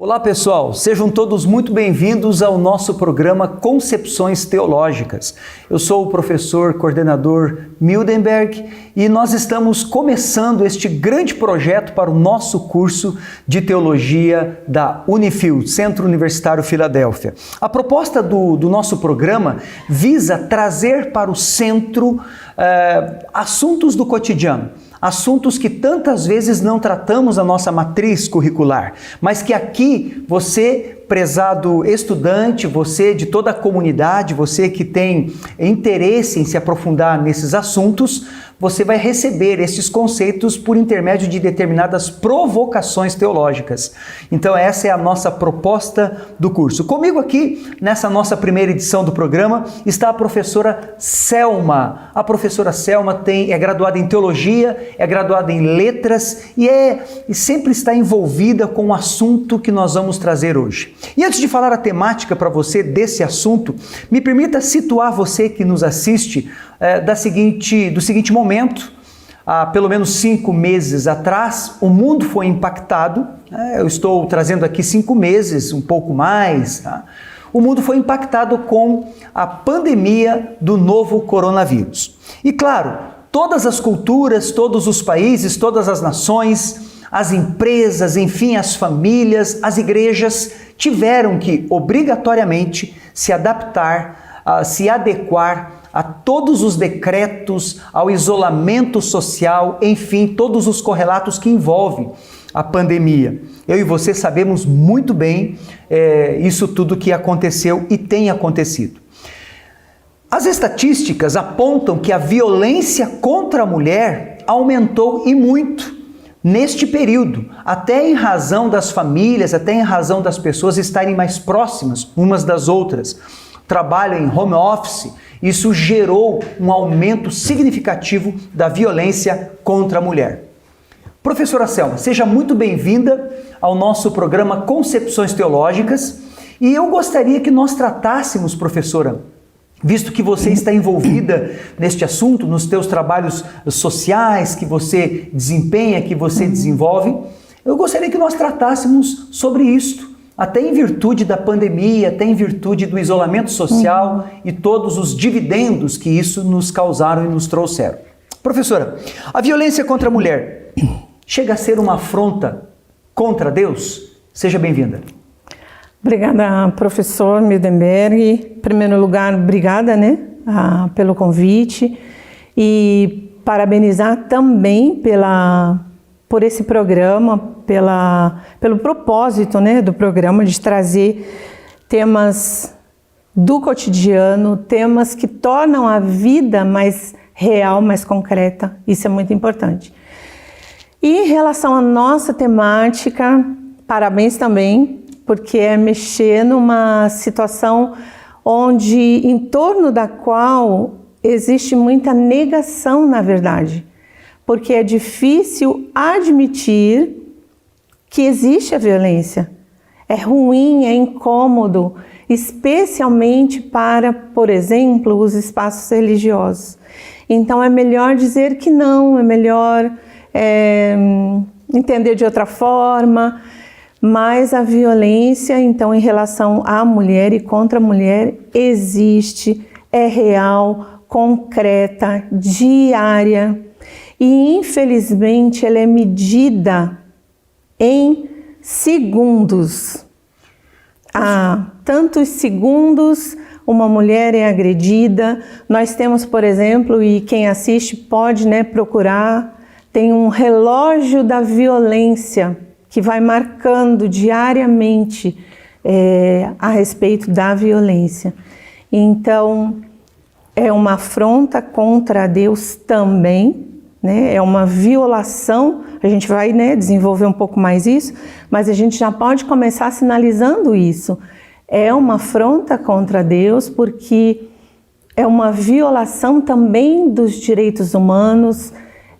Olá pessoal, sejam todos muito bem-vindos ao nosso programa Concepções Teológicas. Eu sou o professor coordenador Mildenberg e nós estamos começando este grande projeto para o nosso curso de Teologia da Unifield, Centro Universitário Filadélfia. A proposta do nosso programa visa trazer para o centro assuntos do cotidiano. Assuntos que tantas vezes não tratamos na nossa matriz curricular, mas que aqui você, prezado estudante, você de toda a comunidade, você que tem interesse em se aprofundar nesses assuntos, você vai receber esses conceitos por intermédio de determinadas provocações teológicas. Então essa é a nossa proposta do curso. Comigo aqui, nessa nossa primeira edição do programa, está a professora Selma. A professora Selma é graduada em Teologia, é graduada em Letras e sempre está envolvida com o assunto que nós vamos trazer hoje. E antes de falar a temática para você desse assunto, me permita situar você que nos assiste do seguinte momento. Há pelo menos 5 meses atrás, o mundo foi impactado. Eu estou trazendo aqui 5 meses, um pouco mais. Tá? O mundo foi impactado com a pandemia do novo coronavírus. E claro, todas as culturas, todos os países, todas as nações, as empresas, enfim, as famílias, as igrejas tiveram que obrigatoriamente se adaptar, se adequar a todos os decretos, ao isolamento social, enfim, todos os correlatos que envolvem a pandemia. Eu e você sabemos muito bem isso tudo que aconteceu e tem acontecido. As estatísticas apontam que a violência contra a mulher aumentou e muito neste período, até em razão das famílias, até em razão das pessoas estarem mais próximas umas das outras. Trabalho em home office, isso gerou um aumento significativo da violência contra a mulher. Professora Selma, seja muito bem-vinda ao nosso programa Concepções Teológicas e eu gostaria que nós tratássemos, professora, visto que você está envolvida neste assunto, nos teus trabalhos sociais que você desempenha, que você desenvolve, eu gostaria que nós tratássemos sobre isto. Até em virtude da pandemia, até em virtude do isolamento social e todos os dividendos que isso nos causaram e nos trouxeram. Professora, a violência contra a mulher chega a ser uma afronta contra Deus? Seja bem-vinda. Obrigada, professor Mildenberg. Em primeiro lugar, obrigada, pelo convite e parabenizar também por esse programa, pelo propósito do programa de trazer temas do cotidiano, temas que tornam a vida mais real, mais concreta. Isso é muito importante. E em relação à nossa temática, parabéns também, porque é mexer numa situação em torno da qual existe muita negação, na verdade. Porque é difícil admitir que existe a violência. É ruim, é incômodo, especialmente para, por exemplo, os espaços religiosos. Então é melhor dizer que não, é melhor entender de outra forma, mas a violência, então, em relação à mulher e contra a mulher, existe, é real, concreta, diária. E, infelizmente, ela é medida em segundos. Há tantos segundos uma mulher é agredida. Nós temos, por exemplo, e quem assiste pode procurar, tem um relógio da violência que vai marcando diariamente a respeito da violência. Então, é uma afronta contra Deus também, é uma violação. A gente vai desenvolver um pouco mais isso, mas a gente já pode começar sinalizando isso. É uma afronta contra Deus porque é uma violação também dos direitos humanos,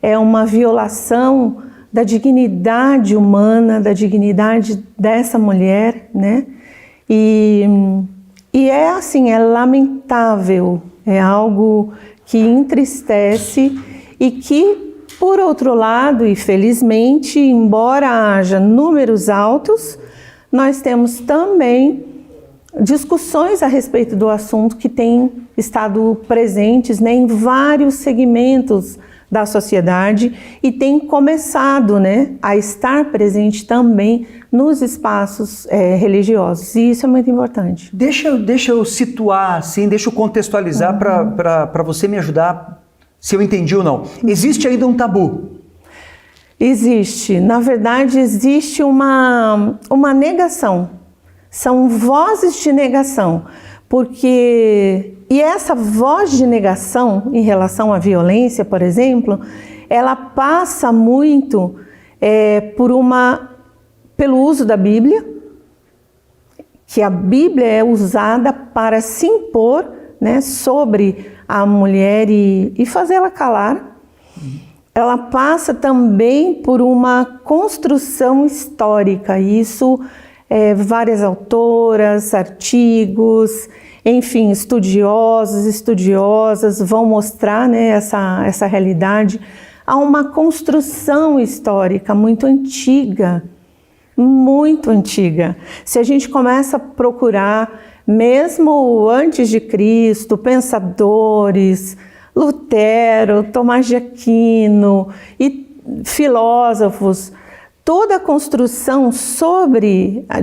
é uma violação da dignidade humana, da dignidade dessa mulher, E é assim, é lamentável, é algo que entristece e que, por outro lado, e felizmente, embora haja números altos, nós temos também discussões a respeito do assunto que têm estado presentes, né, em vários segmentos da sociedade e tem começado, né, a estar presente também nos espaços religiosos, e isso é muito importante. Deixa eu situar, assim, deixa eu contextualizar para você me ajudar se eu entendi ou não. Existe ainda um tabu? Existe. Na verdade, existe uma negação. São vozes de negação, porque... E essa voz de negação em relação à violência, por exemplo, ela passa muito pelo uso da Bíblia, que a Bíblia é usada para se impor, né, sobre a mulher e fazê-la calar. Ela passa também por uma construção histórica, isso várias autoras, artigos, enfim, estudiosos, estudiosas vão mostrar, né, essa realidade. Há uma construção histórica muito antiga. Se a gente começa a procurar, mesmo antes de Cristo, pensadores, Lutero, Tomás de Aquino e filósofos, toda a construção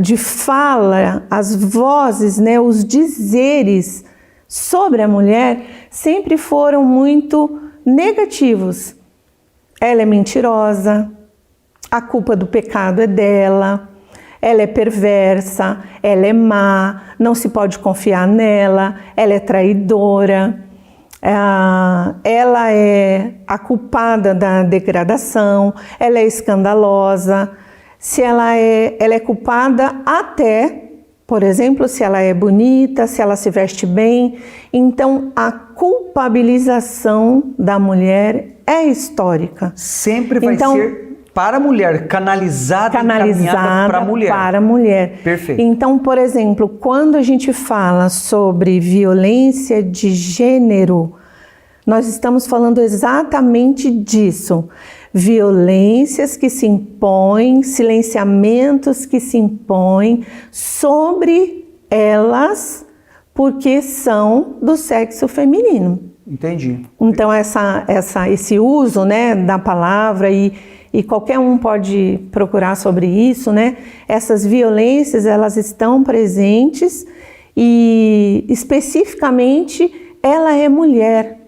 de fala, as vozes, né, os dizeres sobre a mulher sempre foram muito negativos. Ela é mentirosa, a culpa do pecado é dela, ela é perversa, ela é má, não se pode confiar nela, ela é traidora. Ela é a culpada da degradação, ela é escandalosa, ela é culpada até, por exemplo, se ela é bonita, se ela se veste bem. Então, a culpabilização da mulher é histórica. Sempre vai ser para a mulher, canalizada para a mulher. Para a mulher. Perfeito. Então, por exemplo, quando a gente fala sobre violência de gênero, nós estamos falando exatamente disso. Violências que se impõem, silenciamentos que se impõem sobre elas porque são do sexo feminino. Entendi. Então, esse uso, né, da palavra e qualquer um pode procurar sobre isso, né? Essas violências, elas estão presentes e, especificamente, ela é mulher.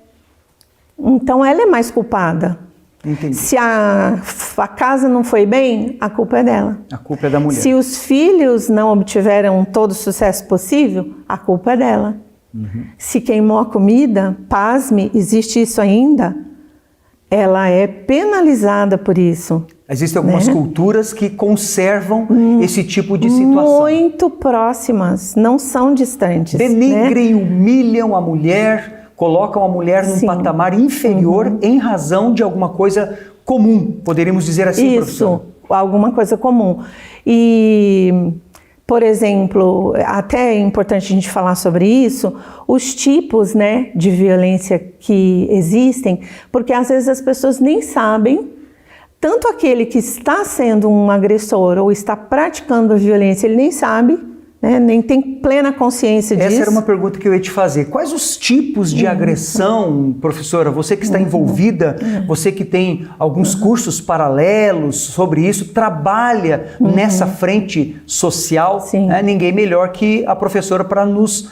Então, ela é mais culpada. Entendi. Se a casa não foi bem, a culpa é dela. A culpa é da mulher. Se os filhos não obtiveram todo o sucesso possível, a culpa é dela. Se queimou a comida, pasme, existe isso ainda, ela é penalizada por isso. Existem algumas culturas que conservam esse tipo de situação. Muito próximas, não são distantes. Denigrem, né? humilham a mulher, colocam a mulher num patamar inferior em razão de alguma coisa comum, poderíamos dizer assim, professor? Isso, alguma coisa comum. E, por exemplo, até é importante a gente falar sobre isso, os tipos, né, de violência que existem, porque às vezes as pessoas nem sabem, tanto aquele que está sendo um agressor ou está praticando a violência, ele nem sabe, né, nem tem plena consciência disso. Essa era uma pergunta que eu ia te fazer. Quais os tipos de agressão, professora? Você que está envolvida, você que tem alguns cursos paralelos sobre isso, trabalha nessa frente social, ninguém melhor que a professora para nos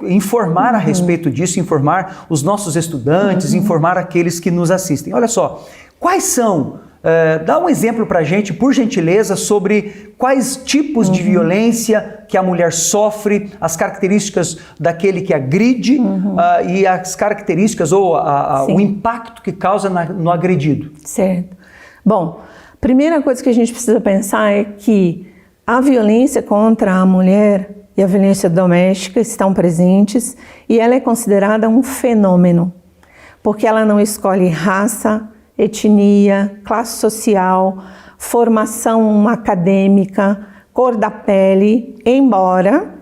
informar a respeito disso, informar os nossos estudantes, informar aqueles que nos assistem. Olha só, quais são... dá um exemplo para a gente, por gentileza, sobre quais tipos de violência que a mulher sofre, as características daquele que agride e as características ou o impacto que causa no agredido. Certo. Bom, primeira coisa que a gente precisa pensar é que a violência contra a mulher e a violência doméstica estão presentes e ela é considerada um fenômeno, porque ela não escolhe raça, etnia, classe social, formação acadêmica, cor da pele, embora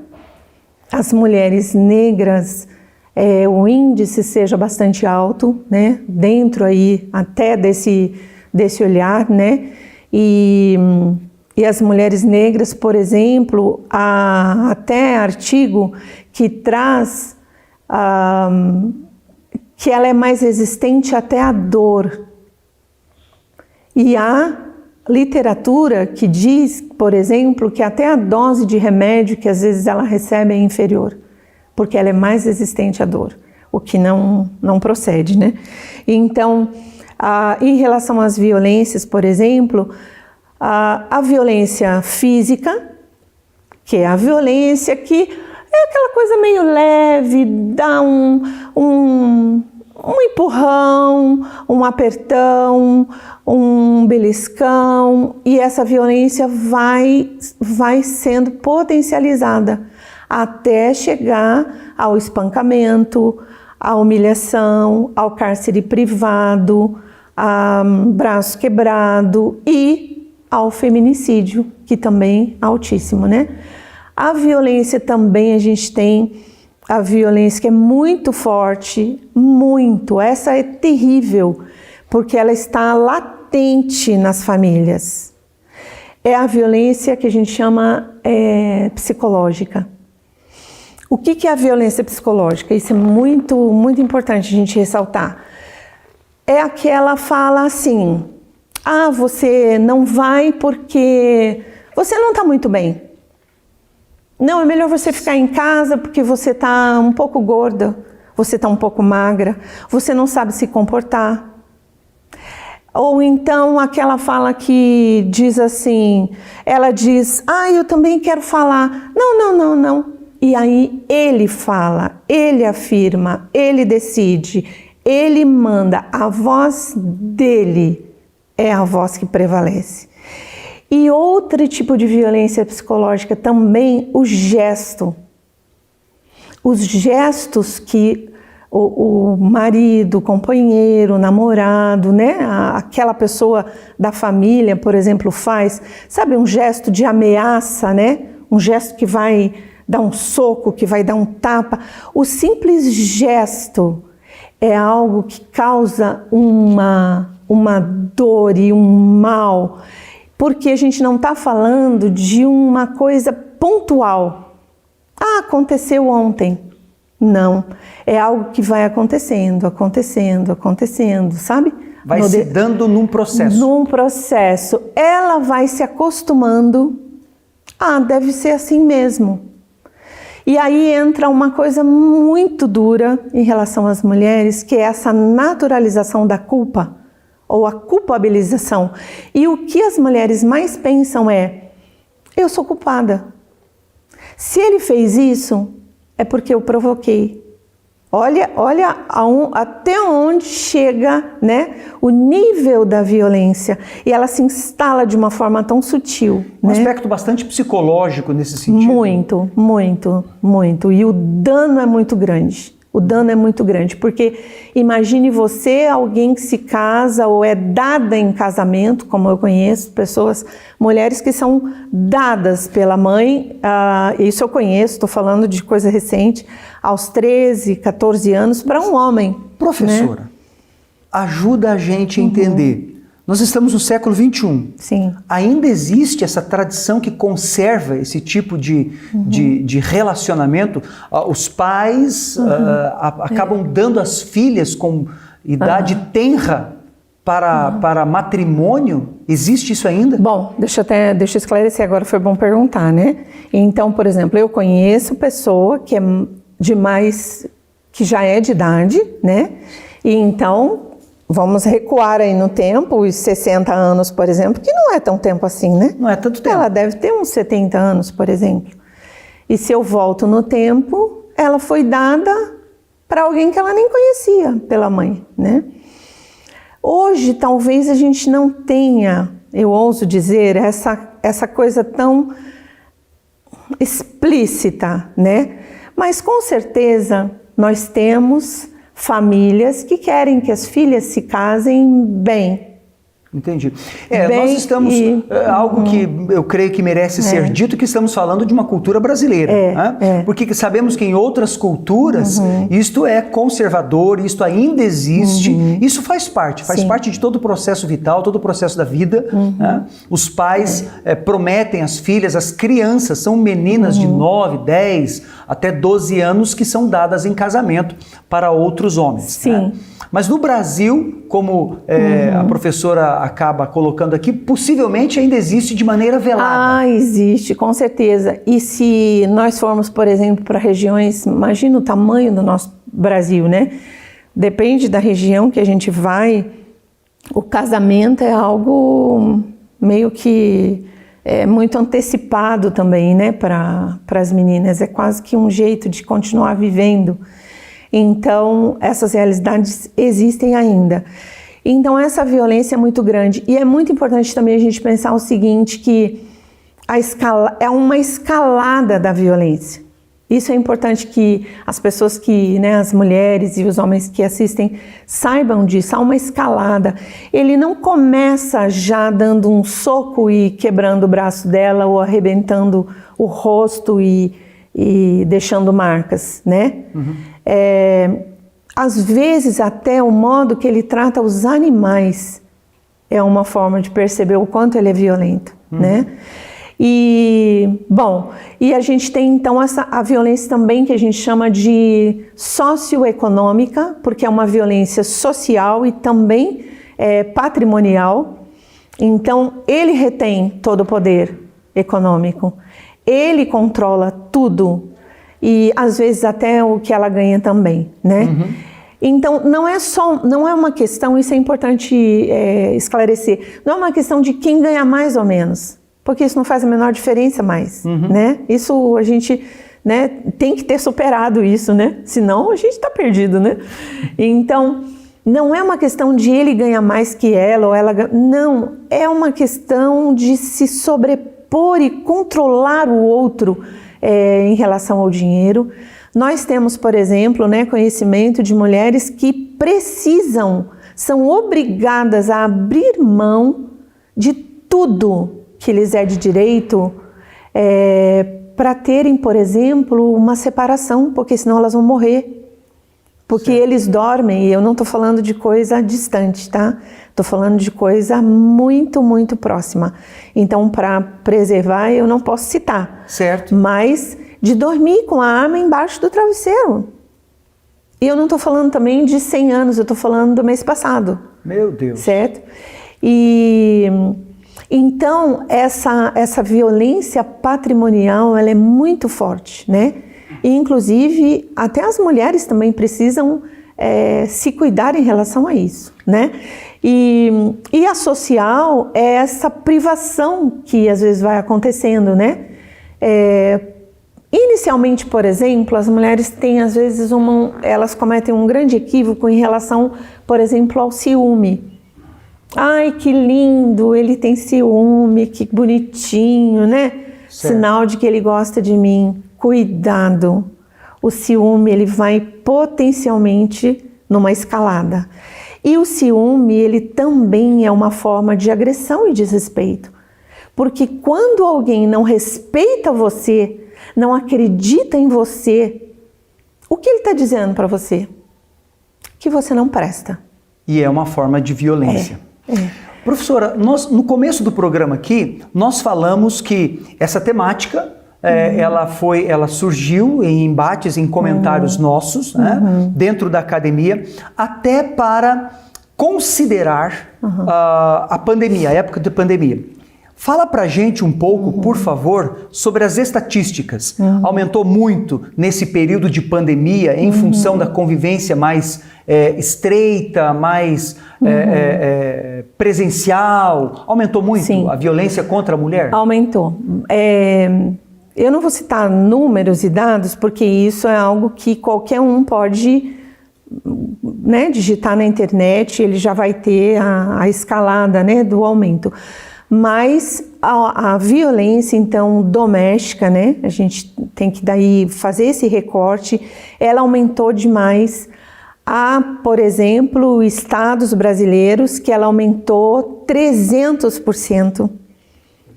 as mulheres negras, o índice seja bastante alto, né, dentro aí até desse olhar, né, e e as mulheres negras, por exemplo, há até artigo que traz que ela é mais resistente até à dor. E há literatura que diz, por exemplo, que até a dose de remédio que às vezes ela recebe é inferior, porque ela é mais resistente à dor, o que não procede, né? Então, em relação às violências, por exemplo, a violência física, que é a violência que é aquela coisa meio leve, dá um empurrão, um apertão, um beliscão, e essa violência vai sendo potencializada até chegar ao espancamento, à humilhação, ao cárcere privado, a braço quebrado e ao feminicídio, que também é altíssimo, né? A violência também, a gente tem a violência que é muito forte, muito. Essa é terrível, porque ela está latente nas famílias. É a violência que a gente chama psicológica. O que é a violência psicológica? Isso é muito, muito importante a gente ressaltar. É aquela fala assim, você não vai porque você não está muito bem. Não, é melhor você ficar em casa porque você está um pouco gorda, você está um pouco magra, você não sabe se comportar. Ou então aquela fala que diz assim, ela diz, eu também quero falar. Não. E aí ele fala, ele afirma, ele decide, ele manda, a voz dele é a voz que prevalece. E outro tipo de violência psicológica também, o gesto. Os gestos que o marido, o companheiro, o namorado, né? Aquela pessoa da família, por exemplo, faz. Sabe, um gesto de ameaça, né? Um gesto que vai dar um soco, que vai dar um tapa. O simples gesto é algo que causa uma dor e um mal, porque a gente não está falando de uma coisa pontual. Aconteceu ontem. Não, é algo que vai acontecendo, sabe? Vai se dando num processo. Num processo. Ela vai se acostumando. Deve ser assim mesmo. E aí entra uma coisa muito dura em relação às mulheres, que é essa naturalização da culpa, ou a culpabilização. E o que as mulheres mais pensam é, eu sou culpada. Se ele fez isso, é porque eu provoquei. Olha até onde chega, né, o nível da violência. E ela se instala de uma forma tão sutil. Um aspecto bastante psicológico nesse sentido. Muito. E o dano é muito grande. Porque imagine você, alguém que se casa ou é dada em casamento, como eu conheço mulheres que são dadas pela mãe, isso eu conheço, estou falando de coisa recente, aos 13, 14 anos, para um homem. Professora, né? Ajuda a gente a entender. Nós estamos no século XXI. Sim. Ainda existe essa tradição que conserva esse tipo de relacionamento? Os pais acabam dando as filhas com idade tenra para matrimônio? Existe isso ainda? Bom, deixa eu esclarecer agora, foi bom perguntar, né? Então, por exemplo, eu conheço pessoa que é que já é de idade, né? E então, vamos recuar aí no tempo, os 60 anos, por exemplo, que não é tão tempo assim, né? Não é tanto tempo. Ela deve ter uns 70 anos, por exemplo. E se eu volto no tempo, ela foi dada para alguém que ela nem conhecia, pela mãe, né? Hoje, talvez a gente não tenha, eu ouso dizer, essa coisa tão explícita, né? Mas com certeza nós temos famílias que querem que as filhas se casem bem. Entendi. Nós estamos, algo que eu creio que merece ser dito, que estamos falando de uma cultura brasileira. Porque sabemos que em outras culturas isto é conservador, isto ainda existe, isso faz parte de todo o processo vital, todo o processo da vida. Né? Os pais prometem às filhas, as crianças são meninas de 9, 10, até 12 anos que são dadas em casamento para outros homens. Sim. Né? Mas no Brasil, como a professora acaba colocando aqui, possivelmente ainda existe de maneira velada. Existe, com certeza. E se nós formos, por exemplo, para regiões, imagina o tamanho do nosso Brasil, né? Depende da região que a gente vai, o casamento é algo meio que muito antecipado também, né, para as meninas. É quase que um jeito de continuar vivendo. Então, essas realidades existem ainda. Então, essa violência é muito grande. E é muito importante também a gente pensar o seguinte, que é uma escalada da violência. Isso é importante que as pessoas as mulheres e os homens que assistem saibam disso. Há uma escalada. Ele não começa já dando um soco e quebrando o braço dela ou arrebentando o rosto e deixando marcas, né? Às vezes até o modo que ele trata os animais é uma forma de perceber o quanto ele é violento, né? E a gente tem então a violência também que a gente chama de socioeconômica, porque é uma violência social e também patrimonial. Então ele retém todo o poder econômico, ele controla tudo e às vezes até o que ela ganha também, né? Então não é uma questão, isso é importante esclarecer, não é uma questão de quem ganha mais ou menos, porque isso não faz a menor diferença mais, né? Isso a gente, né, tem que ter superado isso, né? Senão a gente está perdido, né? Então não é uma questão de ele ganhar mais que ela ou ela não, é uma questão de se sobrepor e controlar o outro em relação ao dinheiro. Nós temos, por exemplo, né, conhecimento de mulheres que são obrigadas a abrir mão de tudo que lhes é de direito para terem, por exemplo, uma separação, porque senão elas vão morrer. Porque eles dormem, e eu não estou falando de coisa distante, tá? Estou falando de coisa muito, muito próxima. Então, para preservar, eu não posso citar. Certo. Mas de dormir com a arma embaixo do travesseiro. E eu não estou falando também de 100 anos, eu estou falando do mês passado. Meu Deus. Certo? E então, essa violência patrimonial, ela é muito forte, né? E, inclusive, até as mulheres também precisam se cuidar em relação a isso, né? E a social é essa privação que às vezes vai acontecendo, né? Inicialmente, por exemplo, as mulheres têm às vezes elas cometem um grande equívoco em relação, por exemplo, ao ciúme. Ai, que lindo, ele tem ciúme, que bonitinho, né? Certo. Sinal de que ele gosta de mim. Cuidado, o ciúme ele vai potencialmente numa escalada. E o ciúme ele também é uma forma de agressão e desrespeito. Porque quando alguém não respeita você, não acredita em você, o que ele está dizendo para você? Que você não presta. E é uma forma de violência. Professora, no começo do programa aqui, nós falamos que essa temática ela surgiu em embates, em comentários nossos, né, dentro da academia, até para considerar a pandemia, a época de pandemia. Fala pra gente um pouco, por favor, sobre as estatísticas. Aumentou muito nesse período de pandemia em função da convivência mais estreita, mais presencial? Aumentou muito. Sim. A violência contra a mulher? Aumentou. Eu não vou citar números e dados, porque isso é algo que qualquer um pode, né, digitar na internet, ele já vai ter a escalada, né, do aumento. Mas a violência, então, doméstica, né, a gente tem que daí fazer esse recorte, ela aumentou demais. Há, por exemplo, estados brasileiros que ela aumentou 300%.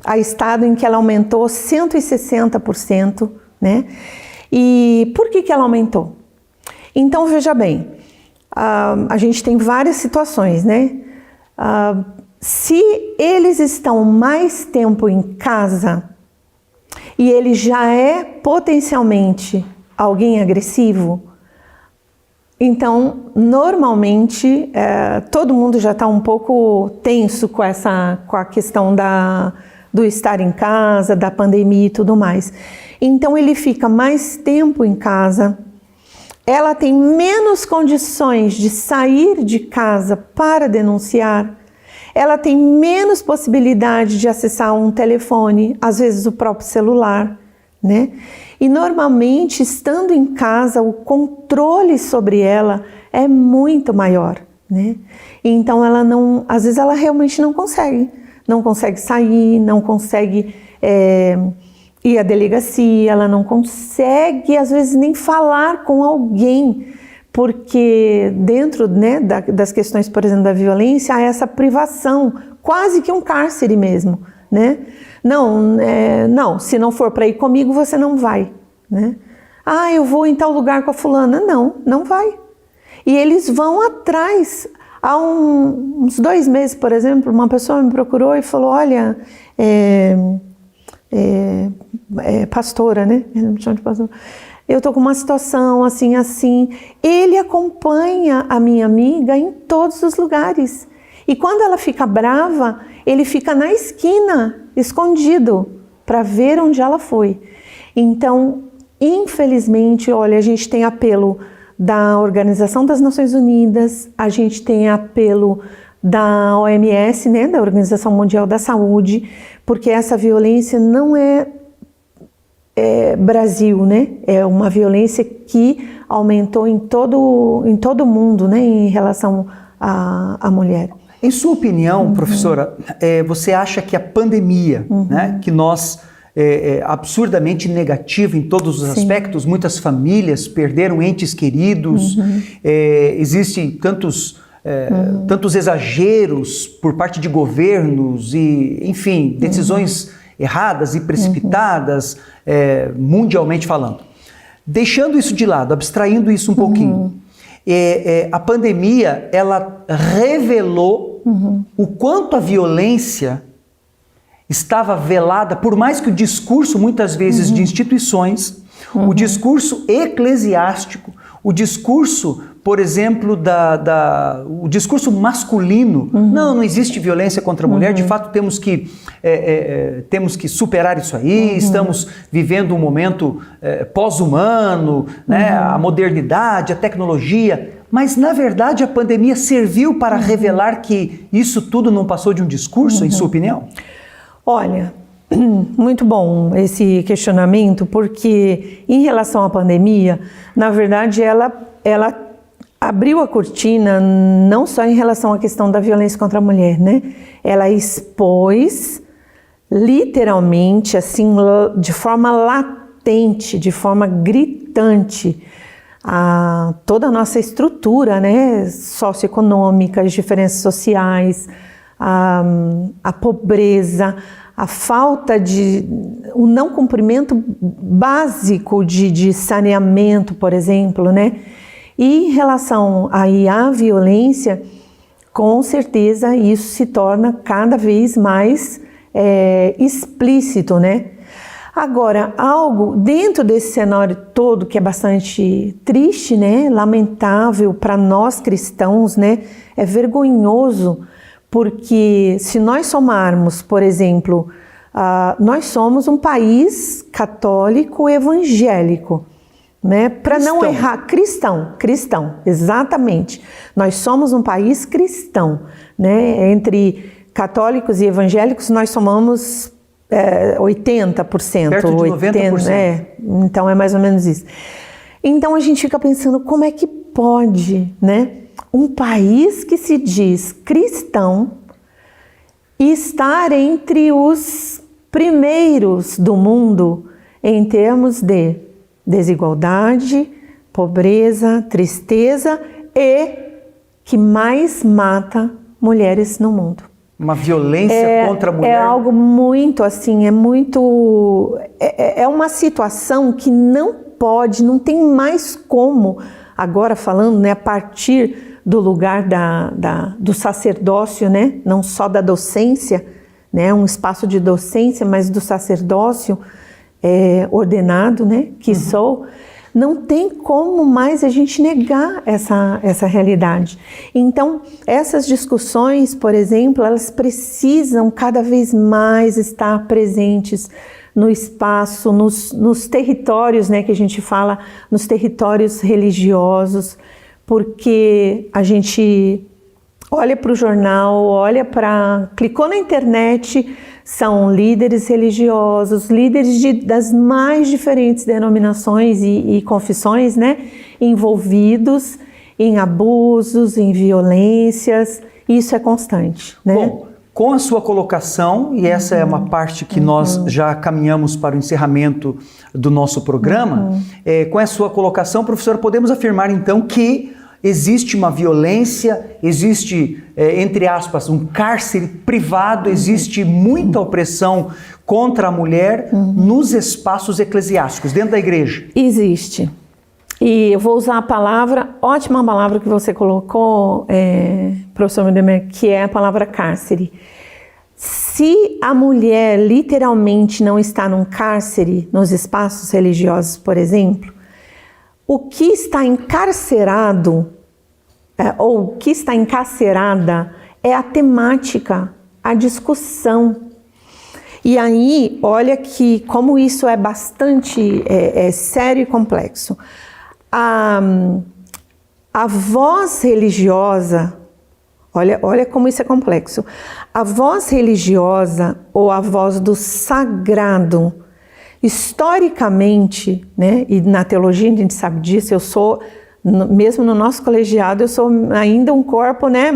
Há estado em que ela aumentou 160%, né? E por que ela aumentou? Então, veja bem, a gente tem várias situações, né? Se eles estão mais tempo em casa e ele já é potencialmente alguém agressivo, então, normalmente, todo mundo já está um pouco tenso com a questão do estar em casa, da pandemia e tudo mais. Então, ele fica mais tempo em casa, ela tem menos condições de sair de casa para denunciar, ela tem menos possibilidade de acessar um telefone, às vezes o próprio celular, né? E normalmente, estando em casa, o controle sobre ela é muito maior, né? Então, às vezes ela realmente não consegue sair, não consegue ir à delegacia, ela não consegue, às vezes, nem falar com alguém, porque dentro, né, das questões, por exemplo, da violência, há essa privação, quase que um cárcere mesmo, né? Não, se não for para ir comigo, você não vai, né? Ah, eu vou em tal lugar com a fulana. Não vai. E eles vão atrás. Há uns 2 meses, por exemplo, uma pessoa me procurou e falou, olha, pastora, né? Ele me chama de pastora. Eu tô com uma situação assim, assim. Ele acompanha a minha amiga em todos os lugares. E quando ela fica brava, ele fica na esquina, escondido, para ver onde ela foi. Então, infelizmente, olha, a gente tem apelo da Organização das Nações Unidas, a gente tem apelo da OMS, né, da Organização Mundial da Saúde, porque essa violência não é Brasil, né? É uma violência que aumentou em todo o mundo, né, em relação à mulher. Em sua opinião, professora, você acha que a pandemia, né, que nós absurdamente negativa em todos os aspectos, muitas famílias perderam entes queridos, existem tantos exageros por parte de governos e, enfim, decisões erradas e precipitadas, mundialmente falando. Deixando isso de lado, abstraindo isso um pouquinho, a pandemia, ela revelou o quanto a violência estava velada, por mais que o discurso, muitas vezes, de instituições, o discurso eclesiástico, o discurso, por exemplo, o discurso masculino, não existe violência contra a mulher, de fato temos que superar isso aí, estamos vivendo um momento pós-humano, né, a modernidade, a tecnologia, mas na verdade a pandemia serviu para revelar que isso tudo não passou de um discurso, em sua opinião? Olha, muito bom esse questionamento, porque em relação à pandemia, na verdade ela abriu a cortina não só em relação à questão da violência contra a mulher, né? Ela expôs literalmente, assim, de forma latente, de forma gritante, toda a nossa estrutura, né, socioeconômica, as diferenças sociais, a pobreza, a falta o não cumprimento básico de saneamento, por exemplo, né? E em relação à violência, com certeza isso se torna cada vez mais explícito, né? Agora, algo dentro desse cenário todo que é bastante triste, né? Lamentável para nós cristãos, né? É vergonhoso, porque se nós somarmos, por exemplo, nós somos um país católico evangélico, né? Para não errar, cristão, exatamente. Nós somos um país cristão, né? Entre católicos e evangélicos nós somamos 80%. Perto de 90%. Então é mais ou menos isso. Então a gente fica pensando, como é que pode, né? Um país que se diz cristão estar entre os primeiros do mundo em termos de desigualdade, pobreza, tristeza e que mais mata mulheres no mundo. Uma violência contra a mulher? É algo muito assim, é uma situação que não pode, não tem mais como, agora falando, né, a partir do lugar do sacerdócio, né, não só da docência, né, um espaço de docência, mas do sacerdócio ordenado, né, que sou. Não tem como mais a gente negar essa realidade. Então, essas discussões, por exemplo, elas precisam cada vez mais estar presentes no espaço, nos territórios, né, que a gente fala, nos territórios religiosos, porque a gente olha para o jornal, clicou na internet, são líderes religiosos, líderes das mais diferentes denominações e confissões, né, envolvidos em abusos, em violências. Isso é constante, né? Bom, com a sua colocação, e essa é uma parte que nós já caminhamos para o encerramento do nosso programa, com a sua colocação, professora, podemos afirmar então que existe uma violência, existe, entre aspas, um cárcere privado, existe muita opressão contra a mulher nos espaços eclesiásticos, dentro da igreja. Existe. E eu vou usar a palavra, ótima palavra que você colocou, professor Mildenberg, que é a palavra cárcere. Se a mulher literalmente não está num cárcere, nos espaços religiosos, por exemplo, o que está encarcerado, ou o que está encarcerada, é a temática, a discussão. E aí, olha que como isso é bastante sério e complexo. A voz religiosa, olha como isso é complexo. A voz religiosa ou a voz do sagrado, historicamente, né, e na teologia a gente sabe disso, eu sou, mesmo no nosso colegiado, eu sou ainda um corpo, né,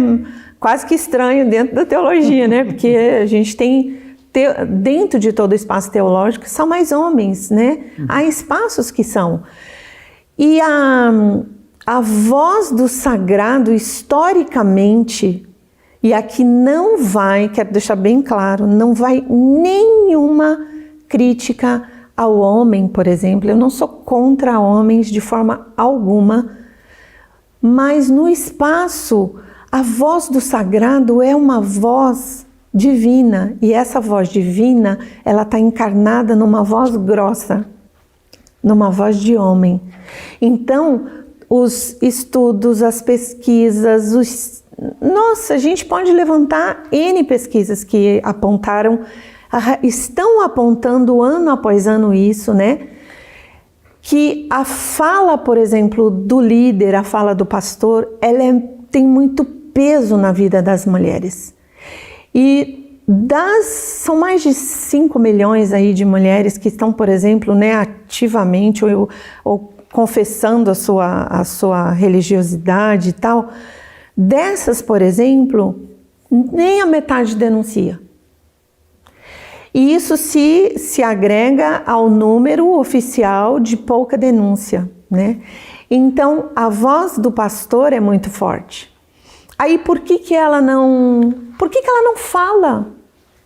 quase que estranho dentro da teologia, né, porque a gente tem, dentro de todo o espaço teológico, são mais homens, né, há espaços que são. E a voz do sagrado, historicamente, e aqui não vai, quero deixar bem claro, não vai nenhuma crítica ao homem, por exemplo. Eu não sou contra homens de forma alguma, mas no espaço, a voz do sagrado é uma voz divina, e essa voz divina, ela está encarnada numa voz grossa, numa voz de homem. Então, os estudos, as pesquisas, nossa, a gente pode levantar N pesquisas que apontaram, estão apontando ano após ano isso, né? Que a fala, por exemplo, do líder, a fala do pastor, tem muito peso na vida das mulheres. E são mais de 5 milhões aí de mulheres que estão, por exemplo, né, ativamente ou confessando a sua religiosidade e tal. Dessas, por exemplo, nem a metade denuncia. E isso se agrega ao número oficial de pouca denúncia, né? Então, a voz do pastor é muito forte. Aí, por que ela não fala?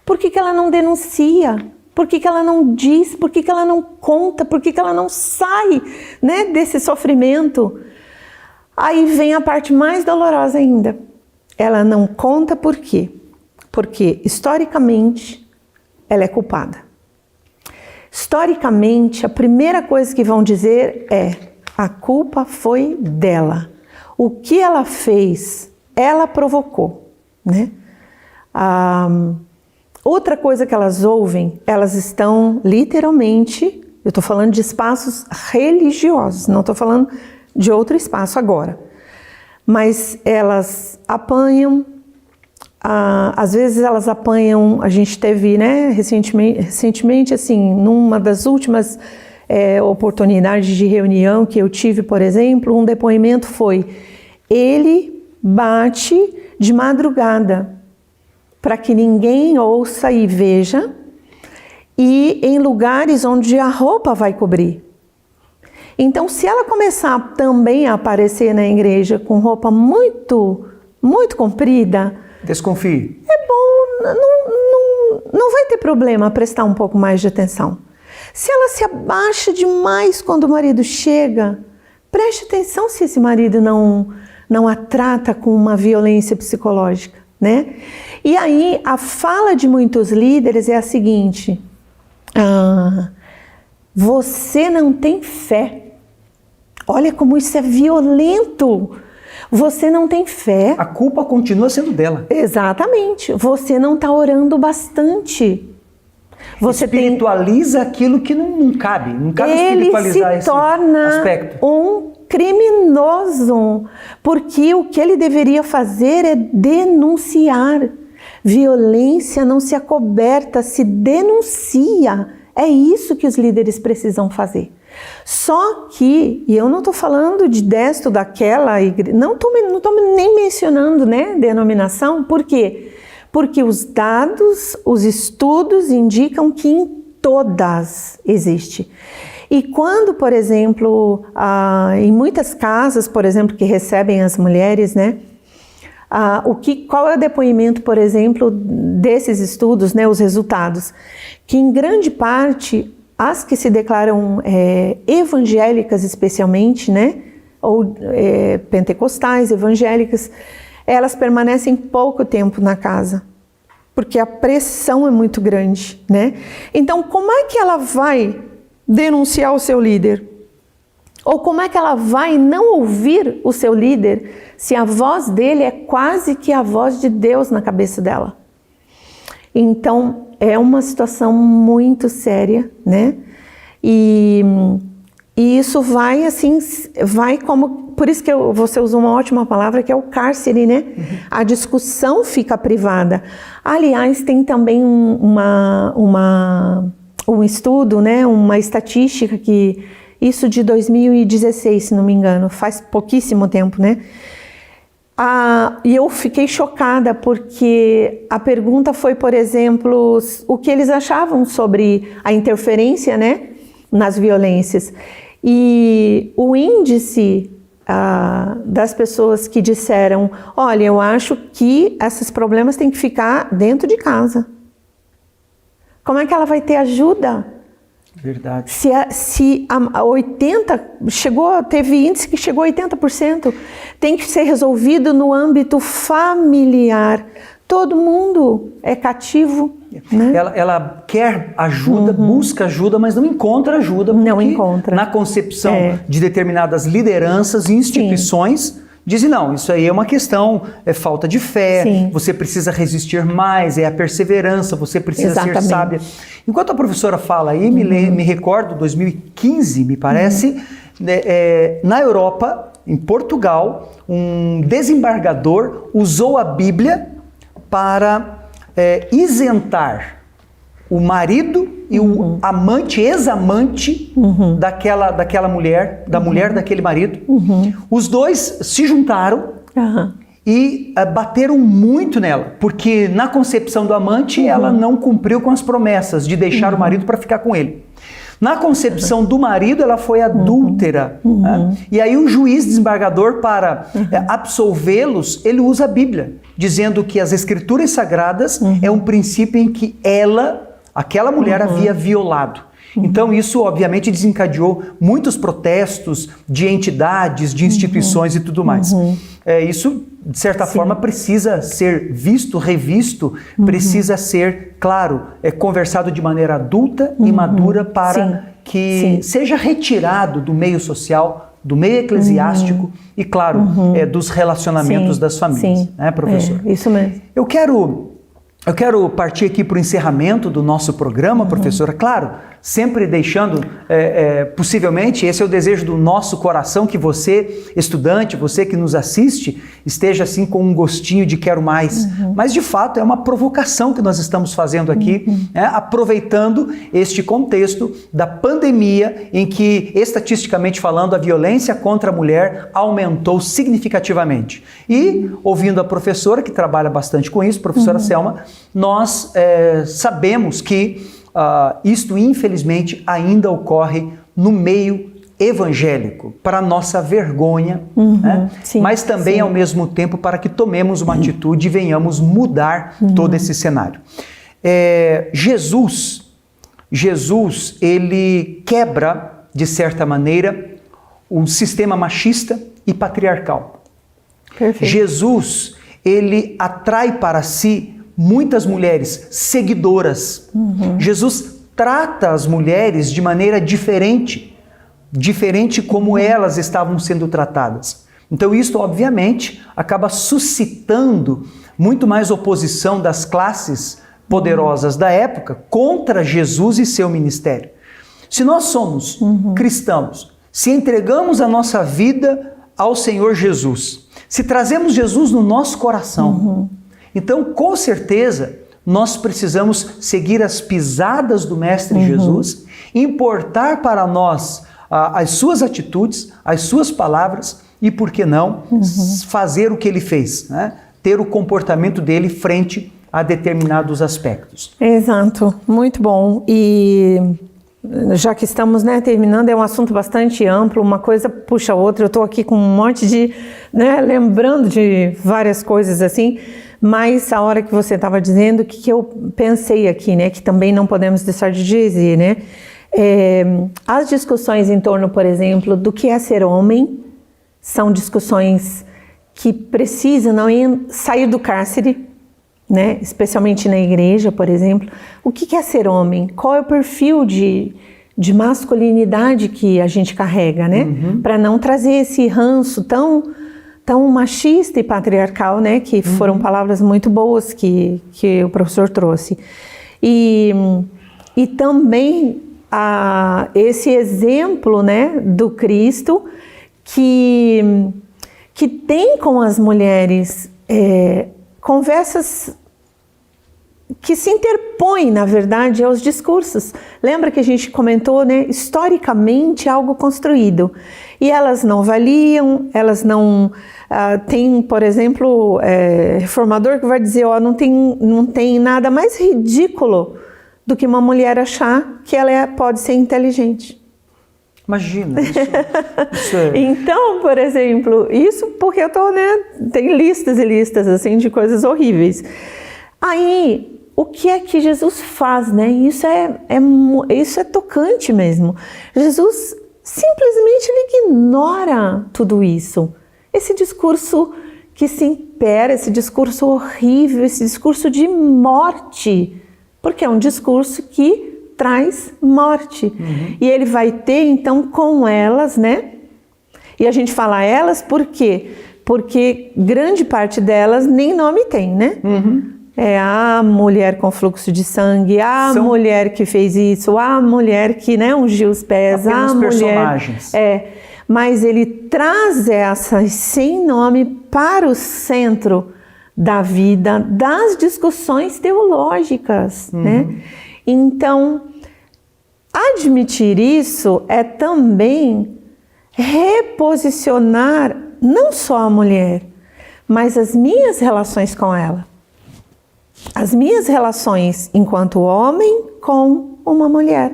Por que ela não denuncia? Por que ela não diz? Por que ela não conta? Por que ela não sai, né, desse sofrimento? Aí vem a parte mais dolorosa ainda. Ela não conta por quê? Porque, historicamente, ela é culpada. Historicamente, a primeira coisa que vão dizer é: a culpa foi dela. O que ela fez, ela provocou, né? Outra coisa que elas ouvem, elas estão literalmente, eu estou falando de espaços religiosos, não estou falando de outro espaço agora, mas elas apanham. Às vezes elas apanham, a gente teve, né, recentemente, assim, numa das últimas oportunidades de reunião que eu tive, por exemplo, um depoimento foi: ele bate de madrugada para que ninguém ouça e veja, e em lugares onde a roupa vai cobrir. Então, se ela começar também a aparecer na igreja com roupa muito, muito comprida, desconfie. É bom não vai ter problema prestar um pouco mais de atenção. Se ela se abaixa demais quando o marido chega, preste atenção se esse marido não a trata com uma violência psicológica, né? E aí a fala de muitos líderes é a seguinte: você não tem fé. Olha como isso é violento. Você não tem fé. A culpa continua sendo dela. Exatamente. Você não está orando bastante. Você espiritualiza aquilo que não cabe. Não cabe espiritualizar esse aspecto. Ele se torna um criminoso, porque o que ele deveria fazer é denunciar. Violência não se acoberta, se denuncia. É isso que os líderes precisam fazer. Só que, e eu não estou falando de desta ou daquela igreja, não estou nem mencionando, né, denominação, por quê? Porque os dados, os estudos indicam que em todas existe. E quando, por exemplo, em muitas casas, por exemplo, que recebem as mulheres, né, qual é o depoimento, por exemplo, desses estudos, né, os resultados? Que em grande parte, as que se declaram evangélicas especialmente, né, ou pentecostais, evangélicas, elas permanecem pouco tempo na casa, porque a pressão é muito grande, né? Então, como é que ela vai denunciar o seu líder? Ou como é que ela vai não ouvir o seu líder se a voz dele é quase que a voz de Deus na cabeça dela? Então, é uma situação muito séria, né? E isso vai assim, vai como... Por isso que você usou uma ótima palavra, que é o cárcere, né? Uhum. A discussão fica privada. Aliás, tem também um estudo, né? Uma estatística que... Isso de 2016, se não me engano, faz pouquíssimo tempo, né? E eu fiquei chocada porque a pergunta foi, por exemplo, o que eles achavam sobre a interferência, né, nas violências. E o índice das pessoas que disseram, olha, eu acho que esses problemas têm que ficar dentro de casa. Como é que ela vai ter ajuda? Verdade. Se a 80%, teve índice que chegou a 80%, tem que ser resolvido no âmbito familiar. Todo mundo é cativo, né? Ela quer ajuda, busca ajuda, mas não encontra ajuda. Não encontra. Na concepção de determinadas lideranças e instituições, dizem, não, isso aí é uma questão, é falta de fé, sim, você precisa resistir mais, é a perseverança, você precisa ser sábia. Enquanto a professora fala aí, me recordo, 2015, me parece, na Europa, em Portugal, um desembargador usou a Bíblia para isentar o marido e o amante, ex-amante daquela mulher, da mulher daquele marido. Os dois se juntaram e bateram muito nela, porque na concepção do amante ela não cumpriu com as promessas de deixar o marido para ficar com ele. Na concepção do marido, ela foi adúltera. Né? E aí o juiz desembargador, para absolvê-los, ele usa a Bíblia, dizendo que as Escrituras Sagradas é um princípio em que aquela mulher havia violado. Então isso obviamente desencadeou muitos protestos de entidades, de instituições e tudo mais. Isso, de certa forma, precisa ser visto, revisto, precisa ser, claro, conversado de maneira adulta e madura para que seja retirado do meio social, do meio eclesiástico e, claro, dos relacionamentos das famílias. Né, professor? Isso mesmo. Eu quero partir aqui para o encerramento do nosso programa, professora. Claro, sempre deixando, possivelmente, esse é o desejo do nosso coração, que você, estudante, você que nos assiste, esteja assim com um gostinho de quero mais. Mas, de fato, é uma provocação que nós estamos fazendo aqui, aproveitando este contexto da pandemia, em que, estatisticamente falando, a violência contra a mulher aumentou significativamente. E, ouvindo a professora, que trabalha bastante com isso, professora Selma, nós sabemos que isto, infelizmente, ainda ocorre no meio evangélico, para nossa vergonha, né? Sim, mas também sim. ao mesmo tempo para que tomemos uma atitude e venhamos mudar todo esse cenário. Jesus, ele quebra, de certa maneira, o sistema machista e patriarcal. Perfeito. Jesus, ele atrai para si muitas mulheres seguidoras. Jesus trata as mulheres de maneira diferente como elas estavam sendo tratadas. Então isso, obviamente, acaba suscitando muito mais oposição das classes poderosas da época contra Jesus e seu ministério. Se nós somos cristãos, se entregamos a nossa vida ao Senhor Jesus, se trazemos Jesus no nosso coração, então, com certeza, nós precisamos seguir as pisadas do Mestre Jesus, importar para nós as suas atitudes, as suas palavras e, por que não, fazer o que ele fez, né? Ter o comportamento dele frente a determinados aspectos. Exato, muito bom. E já que estamos, né, terminando, é um assunto bastante amplo, uma coisa puxa a outra. Eu estou aqui com um monte de, né, lembrando de várias coisas assim, mas a hora que você estava dizendo, o que eu pensei aqui, né, que também não podemos deixar de dizer, né, as discussões em torno, por exemplo, do que é ser homem, são discussões que precisam sair do cárcere, né? Especialmente na igreja, por exemplo. O que é ser homem? Qual é o perfil de masculinidade que a gente carrega, né? Para não trazer esse ranço tão machista e patriarcal, né? Que foram palavras muito boas que o professor trouxe. E também esse exemplo, né, do Cristo que tem com as mulheres conversas que se interpõem, na verdade, aos discursos. Lembra que a gente comentou, né, historicamente algo construído. E elas não valiam, elas não... tem, por exemplo, reformador que vai dizer, não tem nada mais ridículo do que uma mulher achar que ela pode ser inteligente. Imagina, isso é... Então, por exemplo, isso porque eu tô, né, tem listas e listas assim de coisas horríveis. Aí, o que é que Jesus faz, né? Isso é tocante mesmo. Jesus simplesmente ele ignora tudo isso. Esse discurso que se impera, esse discurso horrível, esse discurso de morte, porque é um discurso que traz morte. E ele vai ter, então, com elas, né? E a gente fala elas por quê? Porque grande parte delas nem nome tem, né? É a mulher com fluxo de sangue, mulher que fez isso, a mulher que, né, ungiu os pés, apenas a mulher... personagens. Mas ele traz essas sem nome para o centro da vida, das discussões teológicas, né? Então, admitir isso é também reposicionar não só a mulher, mas as minhas relações com ela. As minhas relações enquanto homem com uma mulher.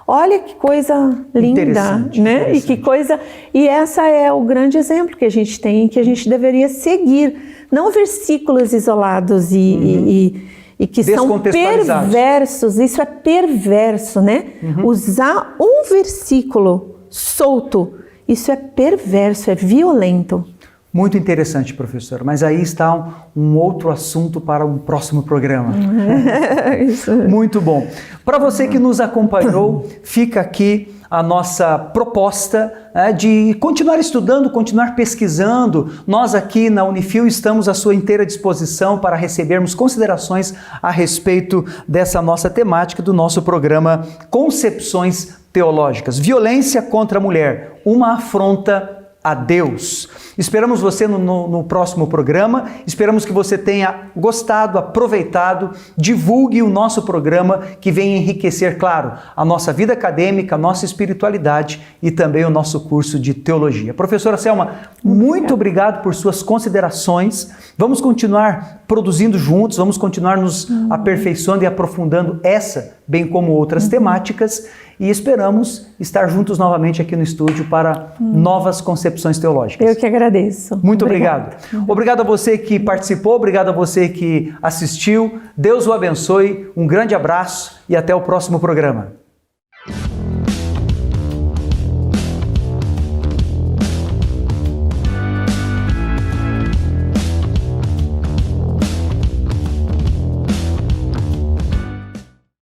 Olha que coisa linda, né? E que coisa... E essa é o grande exemplo que a gente tem, que a gente deveria seguir. Não versículos isolados e que são perversos. Isso é perverso, né? Usar um versículo solto, isso é perverso, é violento. Muito interessante, professora, mas aí está um outro assunto para um próximo programa. Isso. Muito bom. Para você que nos acompanhou, fica aqui a nossa proposta de continuar estudando, continuar pesquisando. Nós aqui na Unifil estamos à sua inteira disposição para recebermos considerações a respeito dessa nossa temática do nosso programa Concepções Teológicas. Violência contra a mulher, uma afronta a Deus. Esperamos você no próximo programa, esperamos que você tenha gostado, aproveitado, divulgue o nosso programa que vem enriquecer, claro, a nossa vida acadêmica, a nossa espiritualidade e também o nosso curso de teologia. Professora Selma, muito obrigado por suas considerações. Vamos continuar produzindo juntos, vamos continuar nos aperfeiçoando e aprofundando essa, bem como outras temáticas, e esperamos estar juntos novamente aqui no estúdio para novas concepções teológicas. Eu que agradeço. Muito obrigado. Obrigado a você que participou, obrigado a você que assistiu. Deus o abençoe, um grande abraço e até o próximo programa.